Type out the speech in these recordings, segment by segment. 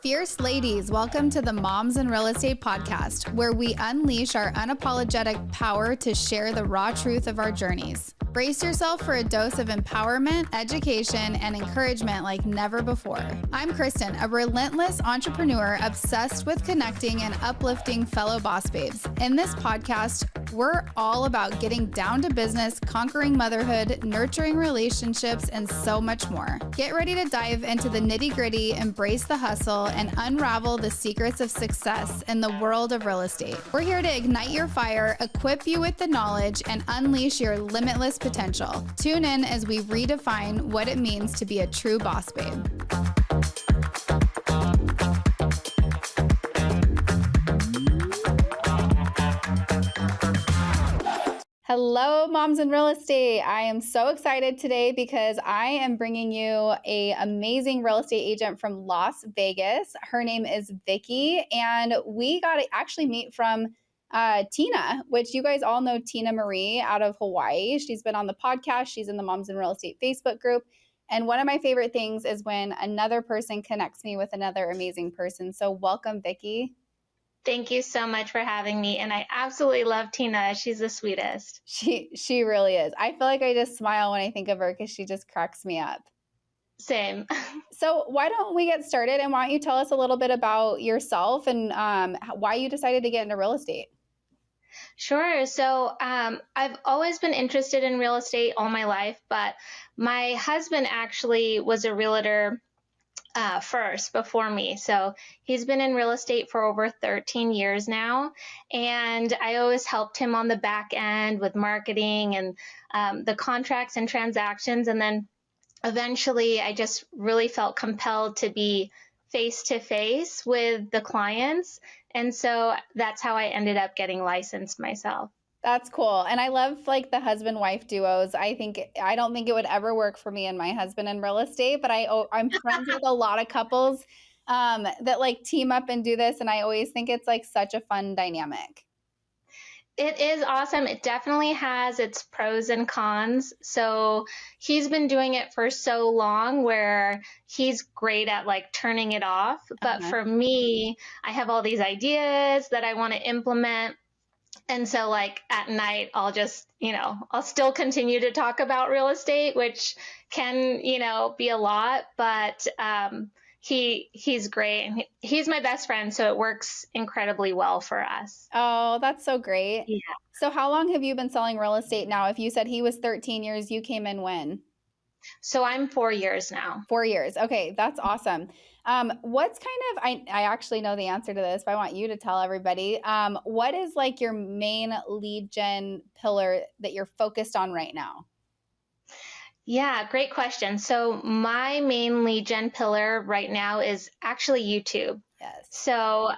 Fierce ladies, welcome to the Moms in Real Estate podcast, where we unleash our unapologetic power to share the raw truth of our journeys. Brace yourself for a dose of empowerment, education, and encouragement like never before. I'm Kristen, a relentless entrepreneur obsessed with connecting and uplifting fellow boss babes. In this podcast, we're all about getting down to business, conquering motherhood, nurturing relationships, and so much more. Get ready to dive into the nitty-gritty, embrace the hustle, and unravel the secrets of success in the world of real estate. We're here to ignite your fire, equip you with the knowledge, and unleash your limitless potential. Tune in as we redefine what it means to be a true boss babe. Hello, Moms in Real Estate. I am so excited today because I am bringing you an amazing real estate agent from Las Vegas. Her name is Vicky, and we got to actually meet from Tina, which you guys all know Tina Marie out of Hawaii. She's been on the podcast. She's in the Moms in Real Estate Facebook group. And one of my favorite things is when another person connects me with another amazing person. So welcome, Vicky. Thank you so much for having me. And I absolutely love Tina. She's the sweetest. She really is. I feel like I just smile when I think of her because she just cracks me up. Same. So why don't we get started, and why don't you tell us a little bit about yourself and why you decided to get into real estate? Sure. So I've always been interested in real estate all my life, but my husband actually was a realtor first before me. So he's been in real estate for over 13 years now. And I always helped him on the back end with marketing and the contracts and transactions. And then eventually I just really felt compelled to be face to face with the clients. And so that's how I ended up getting licensed myself. That's cool. And I love like the husband-wife duos. I don't think it would ever work for me and my husband in real estate, but I'm friends with a lot of couples that like team up and do this. And I always think it's like such a fun dynamic. It is awesome. It definitely has its pros and cons. So he's been doing it for so long where he's great at like turning it off. But for me, I have all these ideas that I want to implement. And so like at night, I'll just, I'll still continue to talk about real estate, which can, be a lot, but he's great. And he's my best friend. So it works incredibly well for us. Oh, that's so great. Yeah. So how long have you been selling real estate now? If you said he was 13 years, you came in when? So I'm 4 years now. 4 years. Okay. That's awesome. What's kind of, I actually know the answer to this, but I want you to tell everybody, what is like your main lead gen pillar that you're focused on right now? Yeah, great question. So my main lead gen pillar right now is actually YouTube. Yes. So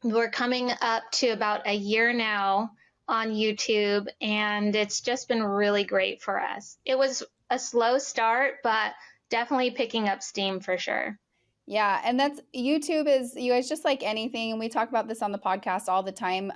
we're coming up to about a year now on YouTube, and it's just been really great for us. It was a slow start, but definitely picking up steam for sure. Yeah. And YouTube is, you guys, just like anything. And we talk about this on the podcast all the time.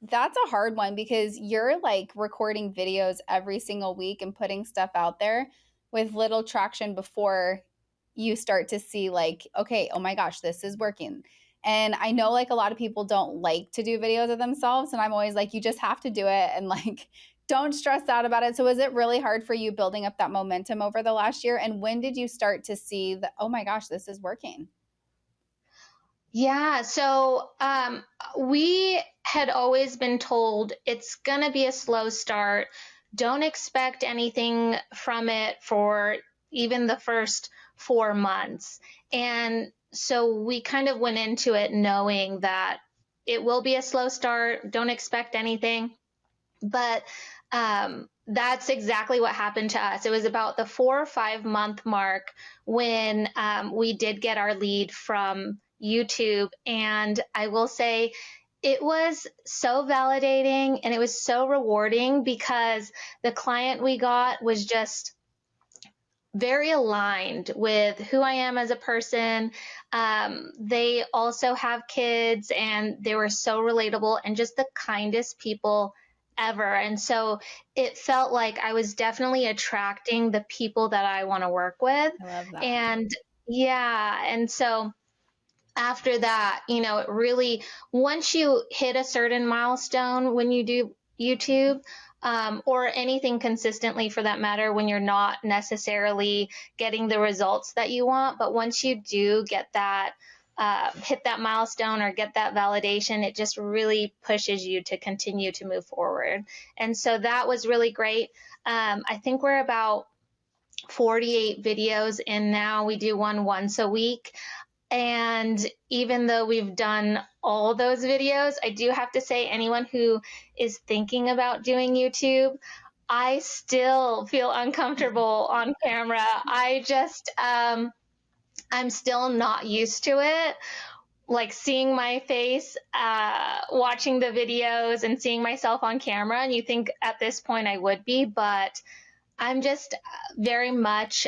That's a hard one because you're like recording videos every single week and putting stuff out there with little traction before you start to see like, okay, oh my gosh, this is working. And I know like a lot of people don't like to do videos of themselves. And I'm always like, you just have to do it. And like, don't stress out about it. So was it really hard for you building up that momentum over the last year? And when did you start to see that, oh my gosh, this is working? Yeah. So we had always been told it's going to be a slow start. Don't expect anything from it for even the first 4 months. And so we kind of went into it knowing that it will be a slow start. Don't expect anything. But that's exactly what happened to us. It was about the 4 or 5 month mark when we did get our lead from YouTube. And I will say it was so validating and it was so rewarding because the client we got was just very aligned with who I am as a person. They also have kids and they were so relatable and just the kindest people ever. And so it felt like I was definitely attracting the people that I want to work with. I love that. And yeah. And so after that, it really, once you hit a certain milestone when you do YouTube, or anything consistently for that matter, when you're not necessarily getting the results that you want, but once you do get that, hit that milestone or get that validation, it just really pushes you to continue to move forward. And so that was really great. I think we're about 48 videos in now. We do one once a week. And even though we've done all those videos, I do have to say, anyone who is thinking about doing YouTube, I still feel uncomfortable on camera. I'm still not used to it. Like seeing my face, watching the videos and seeing myself on camera. And you think at this point I would be, but I'm just very much,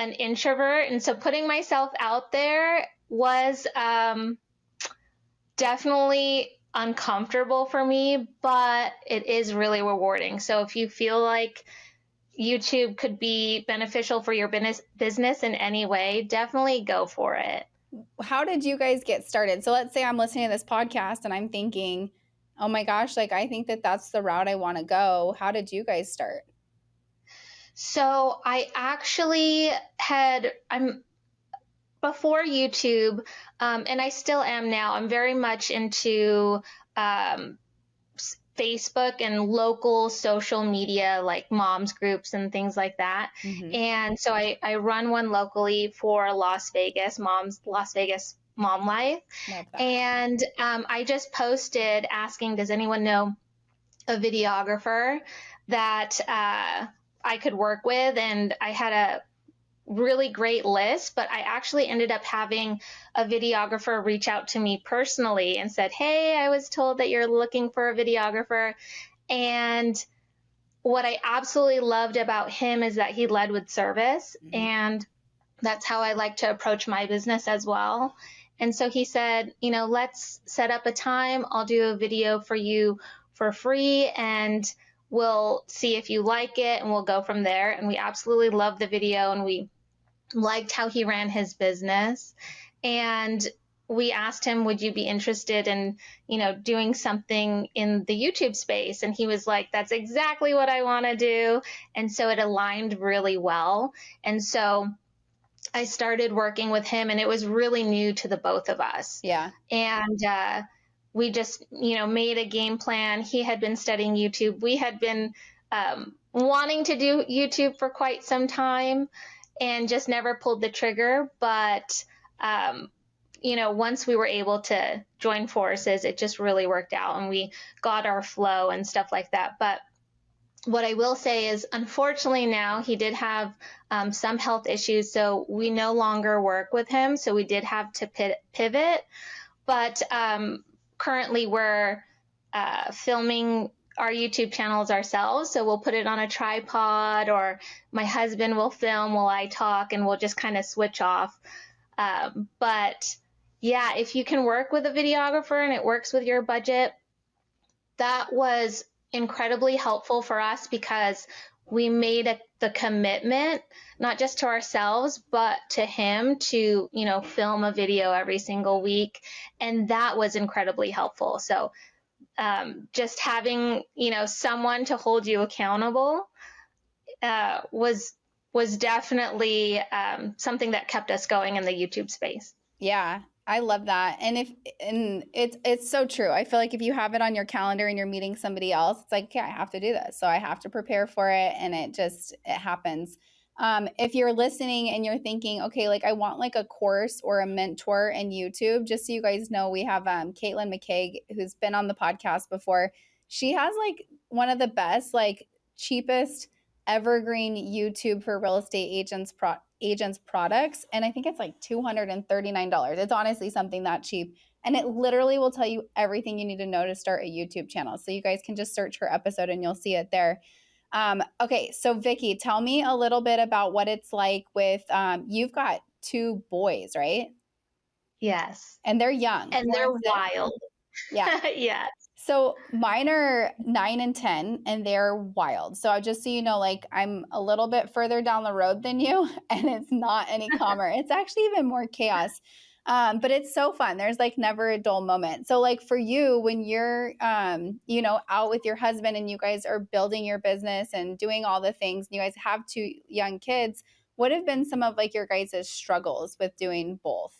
an introvert. And so putting myself out there was definitely uncomfortable for me, but it is really rewarding. So if you feel like YouTube could be beneficial for your business in any way, definitely go for it. How did you guys get started? So let's say I'm listening to this podcast and I'm thinking, oh my gosh, like I think that that's the route I want to go. How did you guys start? So I actually I'm before YouTube, and I still am now, I'm very much into Facebook and local social media, like moms groups and things like that. Mm-hmm. And so I run one locally for Las Vegas Mom Life. And I just posted asking, does anyone know a videographer that I could work with? And I had a really great list, but I actually ended up having a videographer reach out to me personally and said, hey, I was told that you're looking for a videographer. And what I absolutely loved about him is that he led with service. Mm-hmm. And that's how I like to approach my business as well. And so he said, let's set up a time. I'll do a video for you for free and we'll see if you like it and we'll go from there. And we absolutely loved the video and we liked how he ran his business. And we asked him, would you be interested in, doing something in the YouTube space? And he was like, that's exactly what I want to do. And so it aligned really well. And so I started working with him and it was really new to the both of us. Yeah. And, we just, made a game plan. He had been studying YouTube. We had been, wanting to do YouTube for quite some time and just never pulled the trigger. But, once we were able to join forces, it just really worked out and we got our flow and stuff like that. But what I will say is, unfortunately now he did have some health issues, so we no longer work with him. So we did have to pivot. But currently we're filming our YouTube channels ourselves. So we'll put it on a tripod or my husband will film while I talk and we'll just kind of switch off. But yeah, if you can work with a videographer and it works with your budget, that was incredibly helpful for us because we made the commitment, not just to ourselves, but to him to, film a video every single week. And that was incredibly helpful. So just having, someone to hold you accountable was definitely something that kept us going in the YouTube space. Yeah, I love that. And it's so true. I feel like if you have it on your calendar and you're meeting somebody else, it's like, okay, I have to do this. So I have to prepare for it. And it happens. If you're listening and you're thinking, okay, like I want like a course or a mentor in YouTube, just so you guys know, we have Caitlin McKaig, who's been on the podcast before. She has like one of the best, like cheapest evergreen YouTube for real estate agents products. And I think it's like $239. It's honestly something that cheap. And it literally will tell you everything you need to know to start a YouTube channel. So you guys can just search her episode and you'll see it there. Okay, so Vicky, tell me a little bit about what it's like with, you've got 2 boys, right? Yes. And they're young. And they're wild. Yeah. Yes. So mine are 9 and 10 and they're wild. So just so you know, like I'm a little bit further down the road than you and it's not any calmer. It's actually even more chaos. But it's so fun. There's like never a dull moment. So like for you, when you're, out with your husband and you guys are building your business and doing all the things, and you guys have two young kids, what have been some of like your guys' struggles with doing both?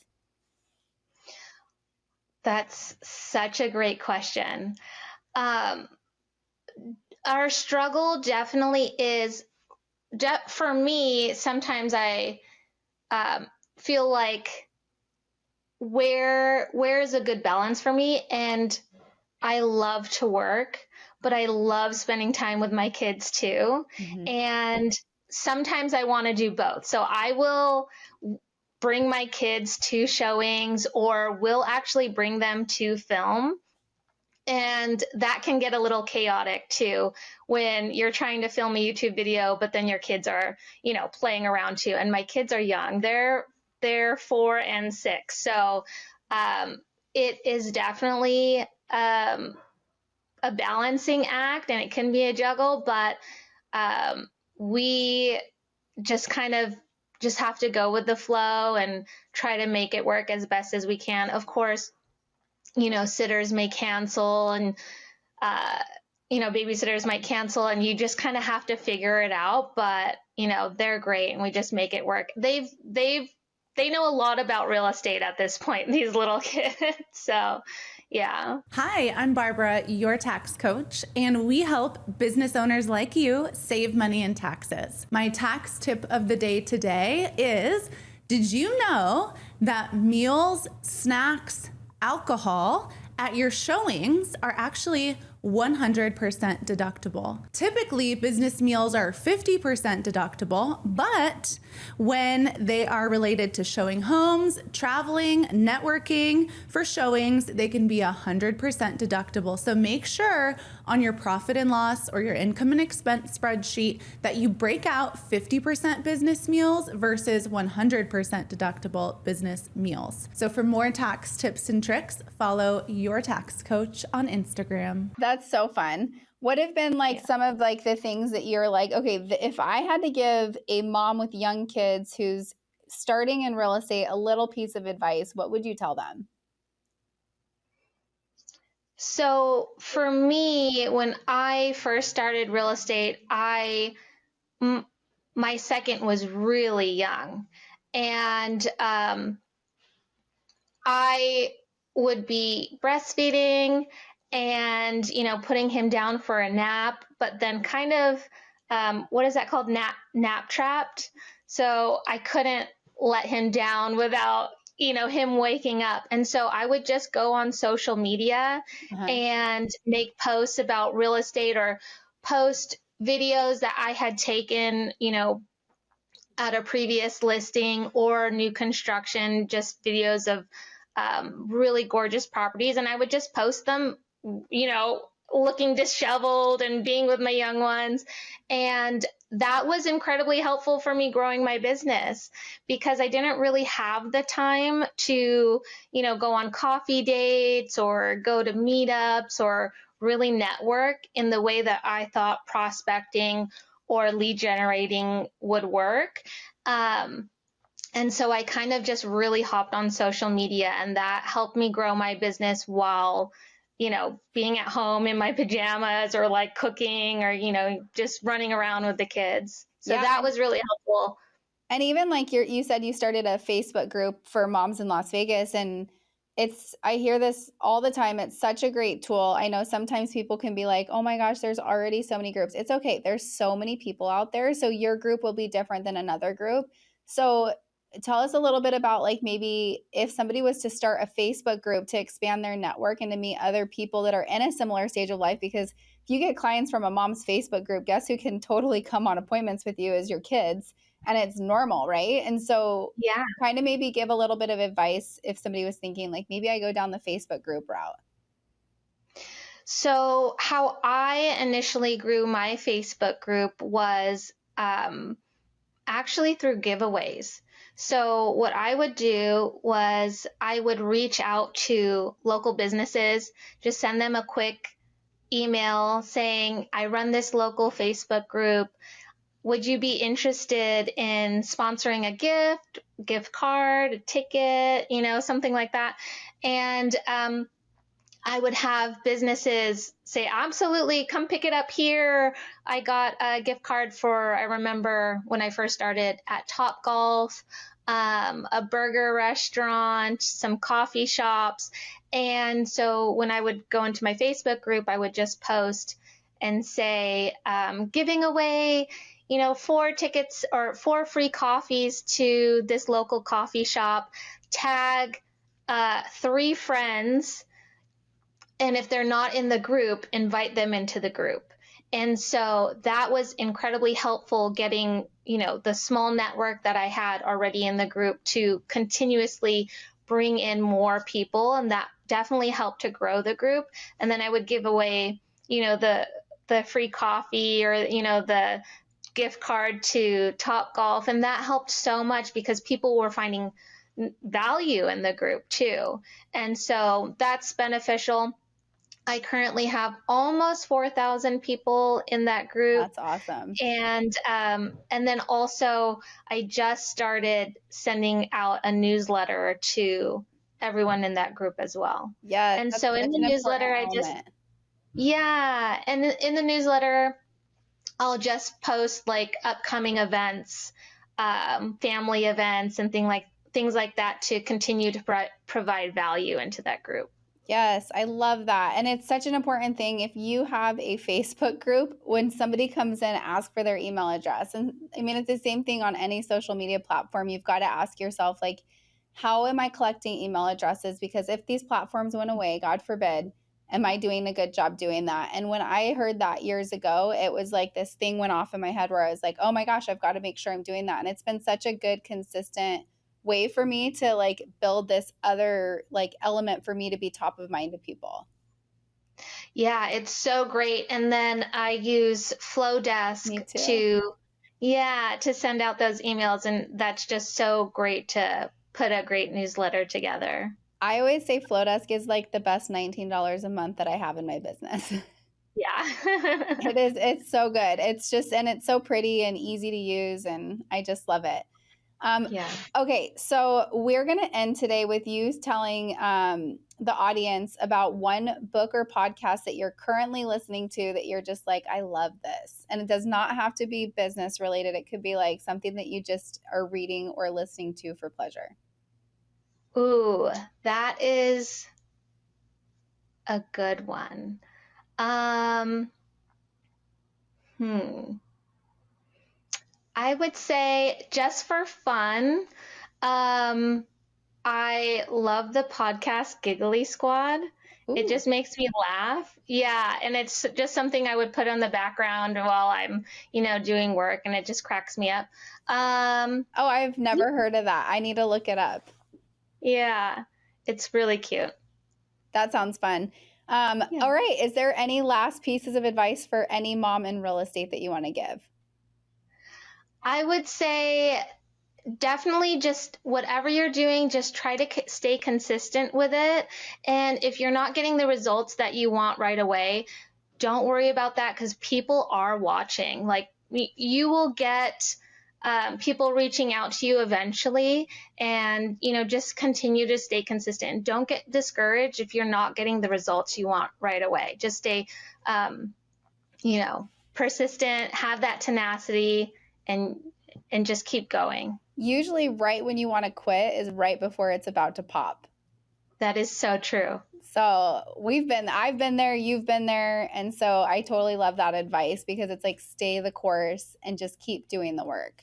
That's such a great question. Um, our struggle definitely is, for me, sometimes I feel like where is a good balance for me? And I love to work, but I love spending time with my kids too. Mm-hmm. And sometimes I want to do both. So I will bring my kids to showings or will actually bring them to film. And that can get a little chaotic too when you're trying to film a YouTube video, but then your kids are, playing around too. And my kids are young. They're 4 and 6. So it is definitely a balancing act and it can be a juggle, but we just kind of just have to go with the flow and try to make it work as best as we can. Of course, sitters may cancel and, babysitters might cancel and you just kind of have to figure it out, but they're great and we just make it work. They know a lot about real estate at this point, these little kids. So yeah. Hi, I'm Barbara, your tax coach, and we help business owners like you save money in taxes. My tax tip of the day today is, did you know that meals, snacks, alcohol at your showings are actually 100% deductible? Typically, business meals are 50% deductible, but when they are related to showing homes, traveling, networking for showings, they can be 100% deductible. So make sure on your profit and loss or your income and expense spreadsheet that you break out 50% business meals versus 100% deductible business meals. So for more tax tips and tricks, follow Your Tax Coach on Instagram. That's so fun. What have been like some of like the things that you're like, okay, if I had to give a mom with young kids who's starting in real estate a little piece of advice, what would you tell them? So for me, when I first started real estate, my second was really young, and I would be breastfeeding and putting him down for a nap, but then kind of what is that called, nap trapped. So I couldn't let him down without him waking up. And so I would just go on social media and make posts about real estate or post videos that I had taken, at a previous listing or new construction, just videos of really gorgeous properties. And I would just post them, looking disheveled and being with my young ones. And that was incredibly helpful for me growing my business because I didn't really have the time to, go on coffee dates or go to meetups or really network in the way that I thought prospecting or lead generating would work. And so I kind of just really hopped on social media, and that helped me grow my business while, being at home in my pajamas or like cooking or, just running around with the kids. So that was really helpful. And even like you said you started a Facebook group for moms in Las Vegas, and I hear this all the time. It's such a great tool. I know sometimes people can be like, oh my gosh, there's already so many groups. It's okay. There's so many people out there. So your group will be different than another group. So tell us a little bit about like maybe if somebody was to start a Facebook group to expand their network and to meet other people that are in a similar stage of life, because if you get clients from a mom's Facebook group, guess who can totally come on appointments with you is your kids. And it's normal, right? And so kind of maybe give a little bit of advice if somebody was thinking like, maybe I go down the Facebook group route. So how I initially grew my Facebook group was, actually through giveaways. So what I would do was I would reach out to local businesses, just send them a quick email saying, I run this local Facebook group. Would you be interested in sponsoring a gift card, a ticket, something like that? And I would have businesses say, absolutely, come pick it up here. I got a gift card for, I remember when I first started at Topgolf, a burger restaurant, some coffee shops. And so when I would go into my Facebook group, I would just post and say, giving away, 4 tickets or 4 free coffees to this local coffee shop, tag 3 friends. And if they're not in the group, invite them into the group. And so that was incredibly helpful getting, the small network that I had already in the group to continuously bring in more people. And that definitely helped to grow the group. And then I would give away, the free coffee or, the gift card to Topgolf. And that helped so much because people were finding value in the group too. And so that's beneficial. I currently have almost 4,000 people in that group. That's awesome. And then also I just started sending out a newsletter to everyone in that group as well. Yeah. And so in the newsletter, and in the newsletter, I'll just post like upcoming events, family events and things like that to continue to provide value into that group. Yes, I love that. And it's such an important thing. If you have a Facebook group, when somebody comes in, ask for their email address. And I mean, it's the same thing on any social media platform. You've got to ask yourself, like, how am I collecting email addresses? Because if these platforms went away, God forbid, am I doing a good job doing that? And when I heard that years ago, it was like this thing went off in my head where I was like, oh my gosh, I've got to make sure I'm doing that. And it's been such a good, consistent way for me to like build this other like element for me to be top of mind to people. Yeah, it's so great. And then I use Flowdesk to send out those emails. And that's just so great to put a great newsletter together. I always say Flowdesk is like the best $19 a month that I have in my business. Yeah. It is. It's so good. It's just, and it's so pretty and easy to use. And I just love it. Okay, so we're going to end today with you telling the audience about one book or podcast that you're currently listening to that you're just like, I love this. And it does not have to be business related. It could be like something that you just are reading or listening to for pleasure. Ooh, that is a good one. I would say just for fun, I love the podcast Giggly Squad. Ooh. It just makes me laugh. Yeah. And it's just something I would put on the background while I'm, doing work, and it just cracks me up. I've never heard of that. I need to look it up. Yeah. It's really cute. That sounds fun. All right. Is there any last pieces of advice for any mom in real estate that you want to give? I would say definitely just whatever you're doing, just try to stay consistent with it. And if you're not getting the results that you want right away, don't worry about that, because people are watching. Like, you will get people reaching out to you eventually, and, just continue to stay consistent. Don't get discouraged if you're not getting the results you want right away. Just stay, persistent, have that tenacity, and just keep going. Usually right when you want to quit is right before it's about to pop. That is so true. So I've been there, you've been there. And so I totally love that advice, because it's like, stay the course and just keep doing the work.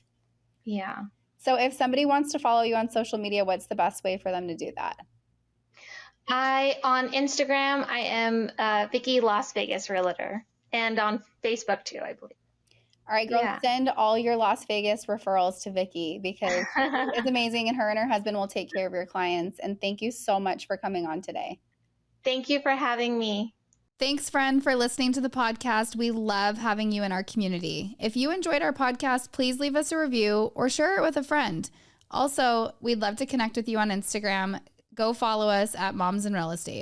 Yeah. So if somebody wants to follow you on social media, what's the best way for them to do that? On Instagram, I am Vicky Las Vegas Realtor, and on Facebook too, I believe. All right, girl, send all your Las Vegas referrals to Vicky, because it's amazing, and her husband will take care of your clients. And thank you so much for coming on today. Thank you for having me. Thanks, friend, for listening to the podcast. We love having you in our community. If you enjoyed our podcast, please leave us a review or share it with a friend. Also, we'd love to connect with you on Instagram. Go follow us at Moms in Real Estate.